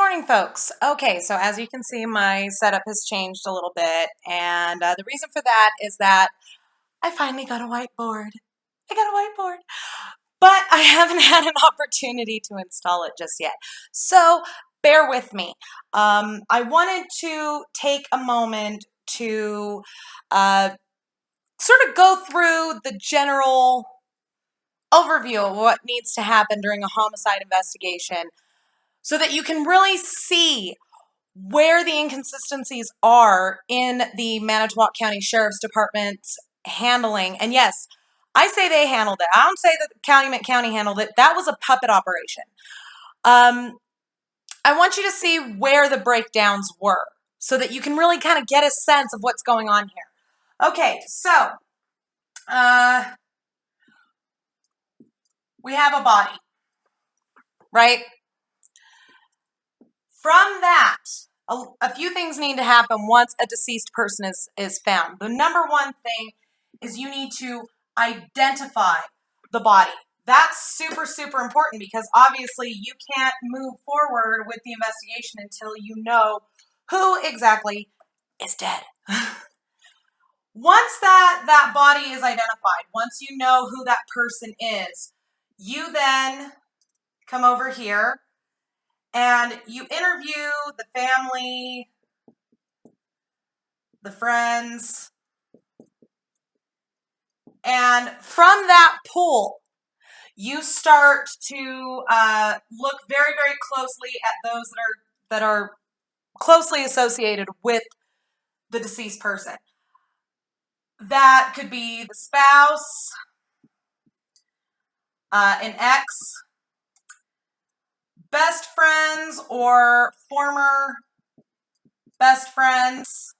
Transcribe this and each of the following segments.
morning, folks. Okay, so as you can see, my setup has changed a little bit, and the reason for that is that I finally got a whiteboard. I got a whiteboard, but I haven't had an opportunity to install it just yet. So bear with me. I wanted to take a moment to sort of go through the general overview of what needs to happen during a homicide investigation so that you can really see where the inconsistencies are in the Manitowoc County Sheriff's Department's handling. And yes, I say they handled it. I don't say that Calumet County handled it. That was a puppet operation. I want you to see where the breakdowns were so that you can really kind of get a sense of what's going on here. Okay, so we have a body, right? From that, a few things need to happen once a deceased person is found. The number one thing is you need to identify the body. That's super, super important because obviously you can't move forward with the investigation until you know who exactly is dead. Once that body is identified, once you know who that person is, you then come over here and you interview the family, the friends, and from that pool, you start to look very, very closely at those that are closely associated with the deceased person. That could be the spouse, an ex, best friends or former best friends.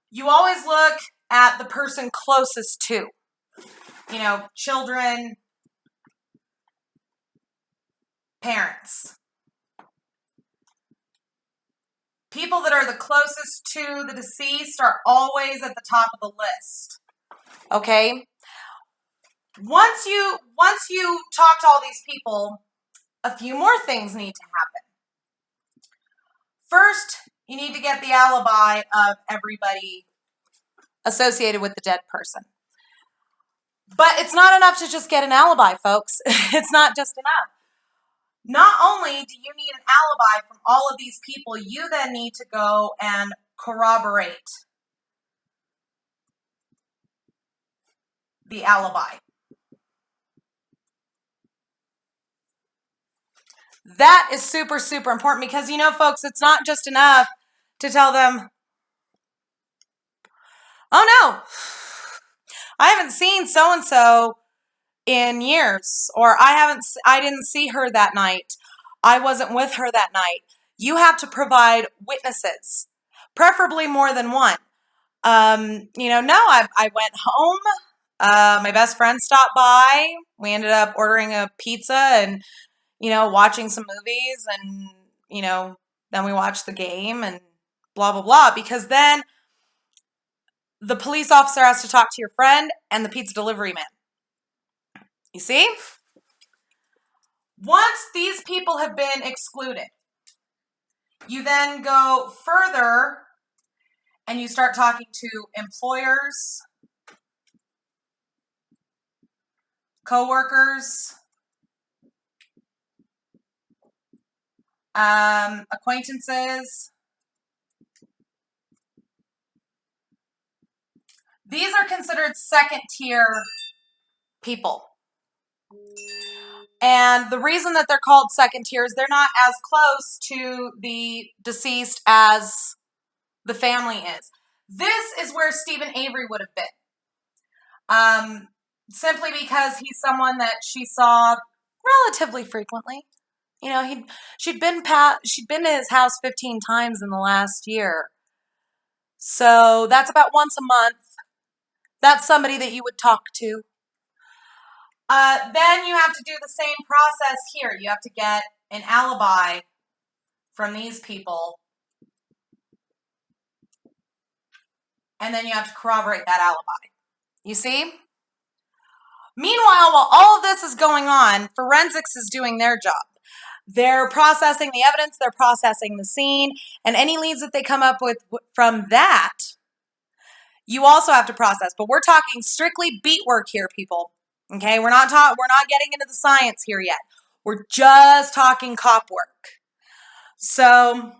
You always look at the person closest to, children, parents. People that are the closest to the deceased are always at the top of the list. Okay? Once you talk to all these people, a few more things need to happen. First, you need to get the alibi of everybody associated with the dead person. But it's not enough to just get an alibi, folks. It's not just enough. Not only do you need an alibi from all of these people, you then need to go and corroborate the alibi. That is super, super important because, folks, it's not just enough to tell them, oh no, I haven't seen so-and-so in years, or I didn't see her that night. I wasn't with her that night. You have to provide witnesses, preferably more than one. I went home. My best friend stopped by. We ended up ordering a pizza and, watching some movies and, then we watched the game and blah, blah, blah. Because then the police officer has to talk to your friend and the pizza delivery man. You see? Once these people have been excluded, you then go further and you start talking to employers, coworkers, acquaintances. These are considered second-tier people. And the reason that they're called second tier is they're not as close to the deceased as the family is. This is where Stephen Avery would have been. Simply because he's someone that she saw relatively frequently. She'd been to his house 15 times in the last year. So that's about once a month. That's somebody that you would talk to. Then you have to do the same process here. You have to get an alibi from these people. And then you have to corroborate that alibi. You see? Meanwhile, while all of this is going on, forensics is doing their job. They're processing the evidence, they're processing the scene, and any leads that they come up with from that, you also have to process. But we're talking strictly beat work here, people. Okay, we're not getting into the science here yet. We're just talking cop work. So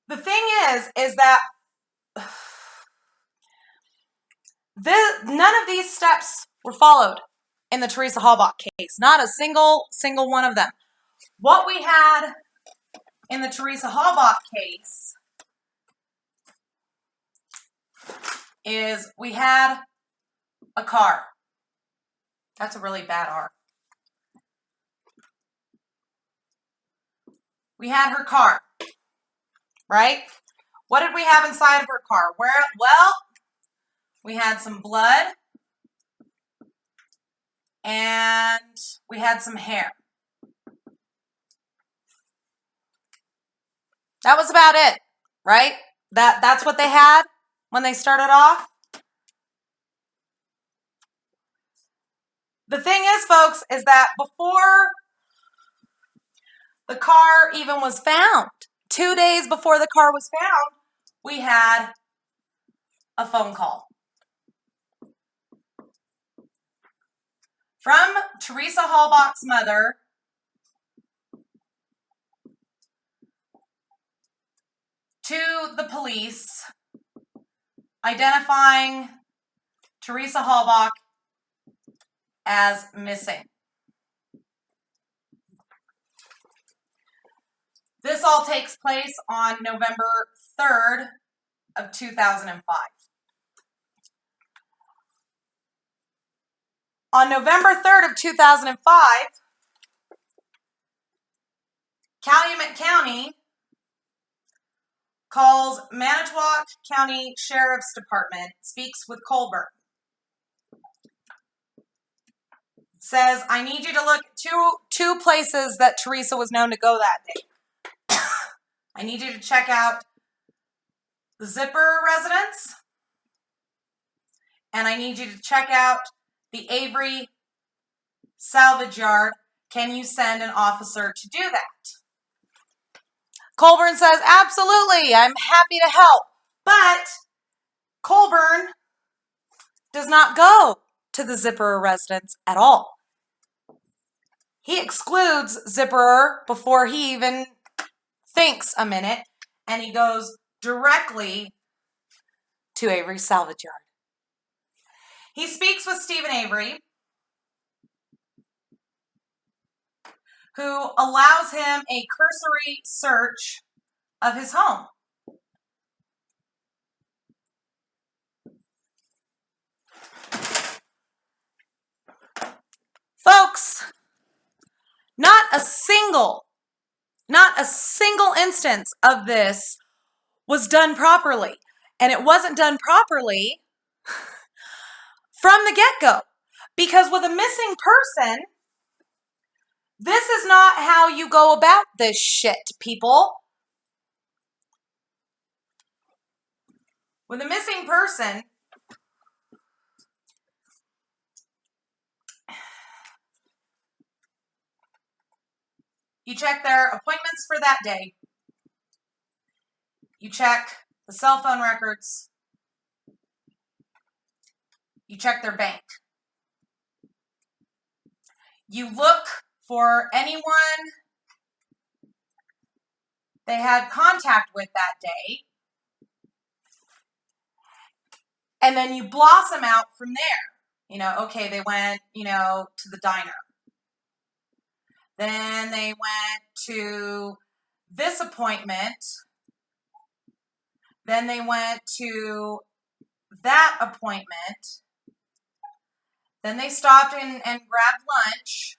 the thing is that none of these steps were followed in the Teresa Halbach case. Not a single one of them. What we had in the Teresa Halbach case is we had a car. That's a really bad R. We had her car, right? What did we have inside of her car? Well, we had some blood and we had some hair. That was about it, right? That's what they had when they started off. The thing is, folks, is that before the car even was found, 2 days before the car was found, we had a phone call from Teresa Halbach's mother to the police identifying Teresa Halbach as missing. This all takes place on November 3rd of 2005. On November 3rd of 2005, Calumet County calls Manitowoc County Sheriff's Department, speaks with Colburn. Says, I need you to look at two places that Teresa was known to go that day. I need you to check out the Zipper residence, and I need you to check out the Avery salvage yard. Can you send an officer to do that? Colburn says, absolutely, I'm happy to help. But Colburn does not go to the Zipperer residence at all. He excludes Zipperer before he even thinks a minute, and he goes directly to Avery's salvage yard. He speaks with Stephen Avery, who allows him a cursory search of his home. Folks, not a single instance of this was done properly. And it wasn't done properly from the get-go. Because with a missing person, this is not how you go about this shit, people. With a missing person, you check their appointments for that day. You check the cell phone records. You check their bank. You look for anyone they had contact with that day. And then you blossom out from there. Okay, they went, to the diner. Then they went to this appointment. Then they went to that appointment. Then they stopped and grabbed lunch.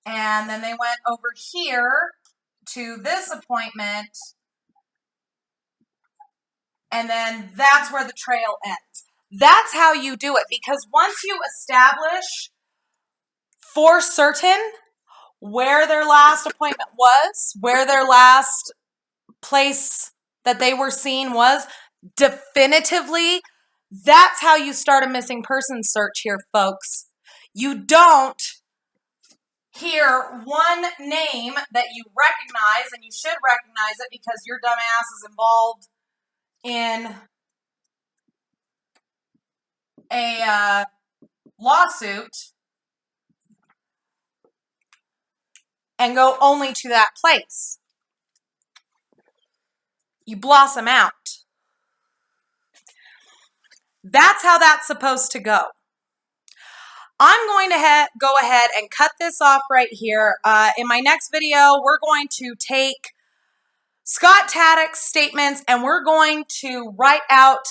And then they went over here to this appointment. And then that's where the trail ends. That's how you do it. Because once you establish for certain where their last appointment was, where their last place that they were seen was, definitively, That's how you start a missing persons search here, folks. You don't hear one name that you recognize, and you should recognize it because your dumb ass is involved in a lawsuit, and go only to that place. You blossom out. That's how that's supposed to go. I'm going to go ahead and cut this off right here. In my next video, we're going to take Scott Taddock's statements and we're going to write out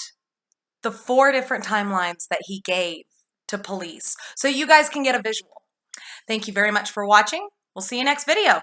the 4 different timelines that he gave to police so you guys can get a visual. Thank you very much for watching. We'll see you next video.